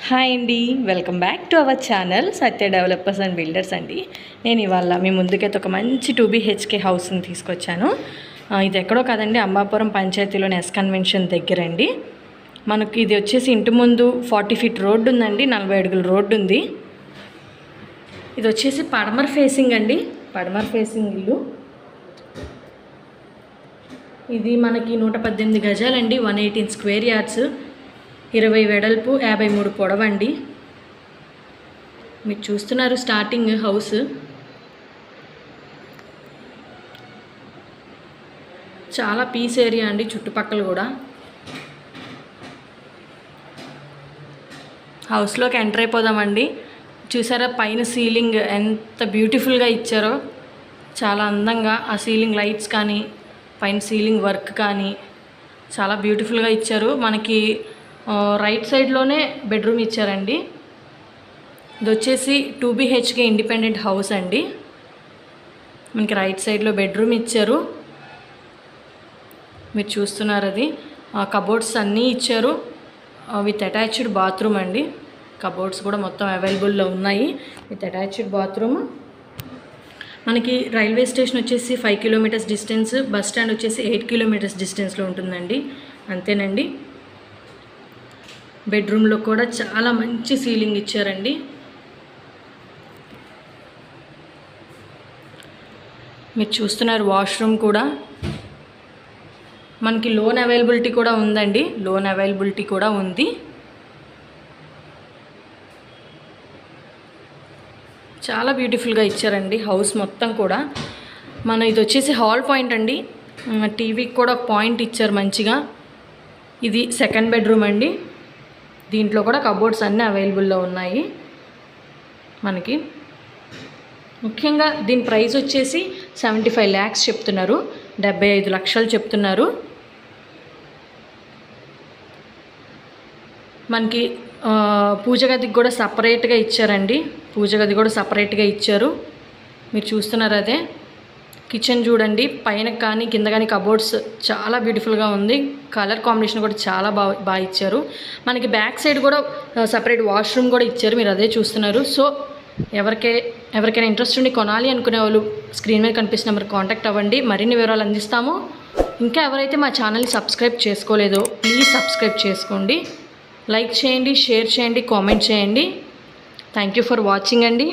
Hi అండి, welcome back to our channel Satya developers and builders అండి. నేను ఇవాళ మీ ముందుకైతే ఒక మంచి 2BHK హౌస్ని తీసుకొచ్చాను. ఇది ఎక్కడో కాదండి, అంబాపురం పంచాయతీలోని ఎస్ కన్వెన్షన్ దగ్గర అండి. మనకి ఇది వచ్చేసి ఇంటి ముందు 40 ఫీట్ రోడ్డు ఉందండి, 40 అడుగుల రోడ్డు ఉంది. ఇది వచ్చేసి పడమర్ ఫేసింగ్ అండి, పడమర్ ఫేసింగ్ ఇల్లు. ఇది మనకి 118 గజాలండి, 118 స్క్వేర్ యార్డ్స్, 20 వెడల్పు, 53 పొడవండి. మీరు చూస్తున్నారు స్టార్టింగ్ హౌస్. చాలా పీస్ ఏరియా అండి, చుట్టుపక్కల కూడా. హౌస్లోకి ఎంటర్ అయిపోదామండి. చూసారా పైన సీలింగ్ ఎంత బ్యూటిఫుల్గా ఇచ్చారో, చాలా అందంగా. ఆ సీలింగ్ లైట్స్ కానీ పైన సీలింగ్ వర్క్ కానీ చాలా బ్యూటిఫుల్గా ఇచ్చారు. మనకి రైట్ సైడ్లోనే బెడ్రూమ్ ఇచ్చారండి. ఇది వచ్చేసి 2BHK ఇండిపెండెంట్ హౌస్ అండి. మనకి రైట్ సైడ్లో బెడ్రూమ్ ఇచ్చారు, మీరు చూస్తున్నారు. అది కబోర్డ్స్ అన్నీ ఇచ్చారు విత్ అటాచ్డ్ బాత్రూమ్ అండి. కబోర్డ్స్ కూడా మొత్తం అవైలబుల్లో ఉన్నాయి విత్ అటాచ్డ్ బాత్రూమ్. మనకి రైల్వే స్టేషన్ వచ్చేసి 5 కిలోమీటర్స్ డిస్టెన్స్, బస్ స్టాండ్ వచ్చేసి 8 కిలోమీటర్స్ డిస్టెన్స్లో ఉంటుందండి. అంతేనండి. బెడ్రూమ్లో కూడా చాలా మంచి సీలింగ్ ఇచ్చారండి. మీరు చూస్తున్నారు వాష్రూమ్ కూడా. మనకి లోన్ అవైలబిలిటీ కూడా ఉందండి, లోన్ అవైలబిలిటీ కూడా ఉంది. చాలా బ్యూటిఫుల్గా ఇచ్చారండి హౌస్ మొత్తం కూడా. ఇది వచ్చేసి హాల్ పాయింట్ అండి, టీవీకి కూడా పాయింట్ ఇచ్చారు మంచిగా. ఇది సెకండ్ బెడ్రూమ్ అండి. దీంట్లో కూడా కబోర్డ్స్ అన్నీ అవైలబుల్లో ఉన్నాయి మనకి. ముఖ్యంగా దీని ప్రైస్ వచ్చేసి 75 lakhs చెప్తున్నారు, 75 లక్షలు చెప్తున్నారు. మనకి పూజ గదికి కూడా సపరేట్గా ఇచ్చారండి, పూజ గది కూడా సపరేట్గా ఇచ్చారు. మీరు చూస్తున్నారు అదే. కిచెన్ చూడండి, పైన కానీ కింద కానీ కబోర్డ్స్ చాలా బ్యూటిఫుల్గా ఉంది. కలర్ కాంబినేషన్ కూడా చాలా బాగా ఇచ్చారు. మనకి బ్యాక్ సైడ్ కూడా సపరేట్ వాష్రూమ్ కూడా ఇచ్చారు, మీరు అదే చూస్తున్నారు. సో ఎవరికైనా ఇంట్రెస్ట్ ఉండి కొనాలి అనుకునే వాళ్ళు స్క్రీన్ మీద కనిపిస్తున్న నెంబర్ కాంటాక్ట్ అవ్వండి, మరిన్ని వివరాలు అందిస్తాము. ఇంకా ఎవరైతే మా ఛానల్ని సబ్స్క్రైబ్ చేసుకోలేదో ప్లీజ్ సబ్స్క్రైబ్ చేసుకోండి, లైక్ చేయండి, షేర్ చేయండి, కామెంట్ చేయండి. థ్యాంక్ యూ ఫర్ వాచింగ్ అండి.